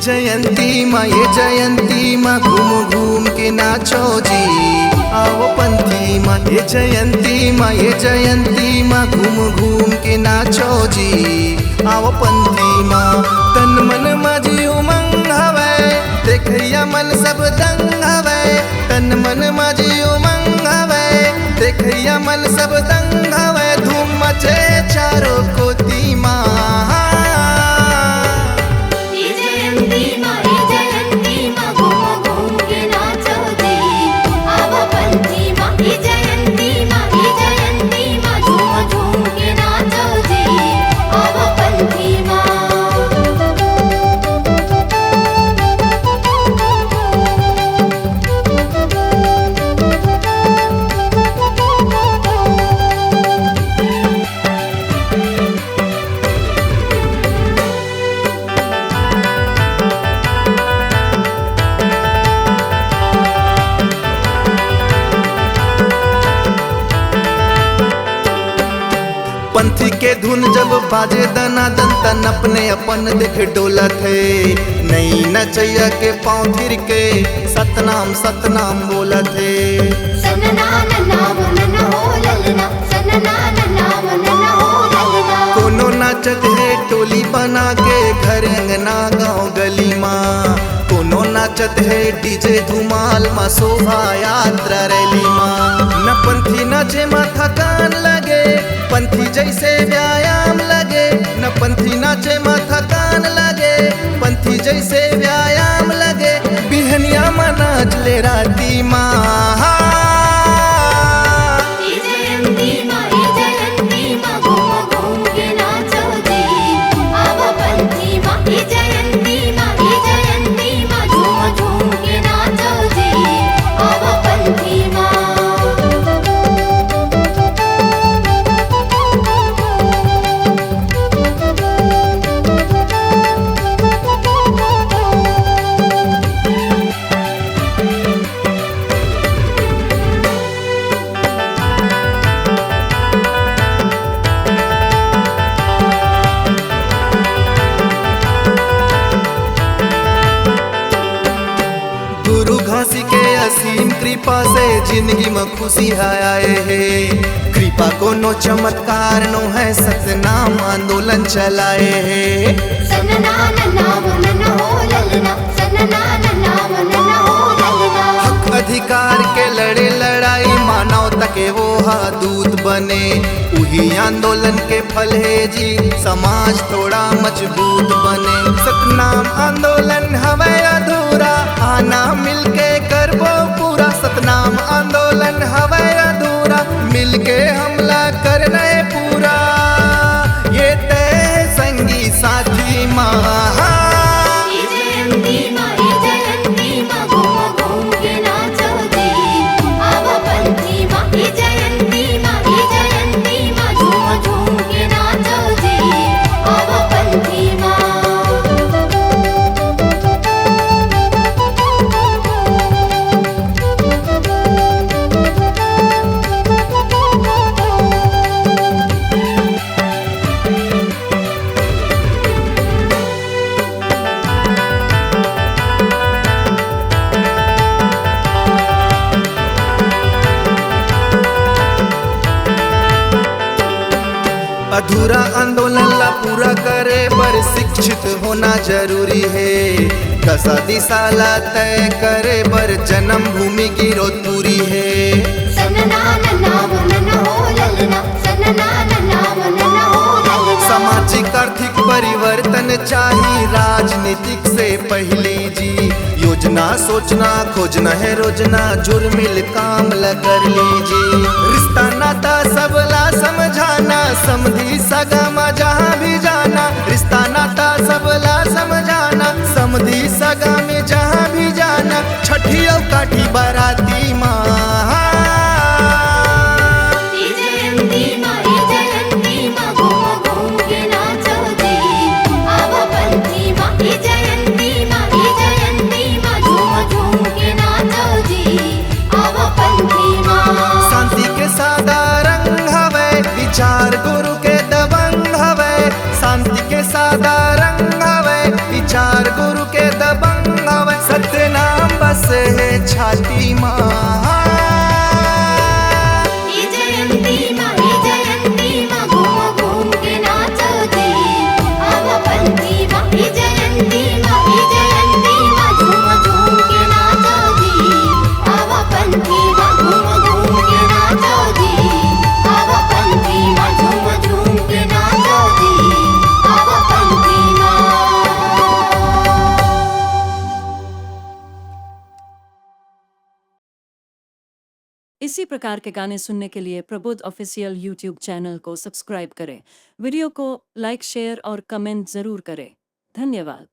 जयंती माँ घूम घूम के नाचो जी, आओ पंथी माँ। ये जयंती माँ घूम घूम के नाचो जी, आओ पंथी माँ। तन मन माझी उमंग हवे, देखिया मन सब दंग हवे। तन मन माझी उमंग हवे, देखिया मन सब दंग हवे। धूम मचे चारों कोती माँ। पंथी के धुन जब बाजे दनादन, तन अपने अपन देख डोलत है। नई नचैया के पाँव थिर के सतनाम सतनाम बोलत है। कोनो नाचत है टोली बना के घर अंगना गाँव गली माँ। कोनो नाचत है डीजे धुमाल माँ, शोभा यात्रा रैली माँ। न पंथी नाचे माँ थकान लगे, पंथी जैसे व्यायाम लगे। न पंथी नाचे माँ थकान लगे, पंथी जैसे व्यायाम लगे। बिहनिया माँ नाच ले राती माँ। घासी के असीम कृपा से जिंदगी में खुशी आए है। कृपा को नो चमत्कार नो है, सतनाम आंदोलन चलाए है। हक अधिकार के लड़े लड़ाई, मानवता के वो दूत बने। वही आंदोलन के फल है जी, समाज थोड़ा मजबूत बने। सतनाम आंदोलन हवे अधूरा, आना मिलके करबो पूरा। सतनाम आंदोलन हवे अधूरा, मिलके हमला करने पूरा। ये तय संगी साथी माँ। अधूरा आंदोलन ला पूरा करे पर शिक्षित होना जरूरी है। दशा दिशा ला तय करे पर जन्म भूमि की रोत पूरी है। सामाजिक आर्थिक परिवर्तन चाहिए राजनीतिक से पहले जी। योजना सोचना खोजना है रोजना, जुर्मिल काम ला कर लीजिए। रिश्ता नाता सबला समझाना, समधी सगा जहाँ भी जाना। रिश्ता नाता सबला समझाना, समधी सगा में जहाँ भी जाना। छठी और काठी बाराती माँ। शांति के सादा रंग हवे, विचार गुरु के दबंग हवे। शांति के सादा रंग हवे, विचार गुरु के इसी प्रकार के गाने सुनने के लिए प्रबुद्ध ऑफिशियल यूट्यूब चैनल को सब्सक्राइब करें। वीडियो को लाइक, शेयर और कमेंट ज़रूर करें। धन्यवाद।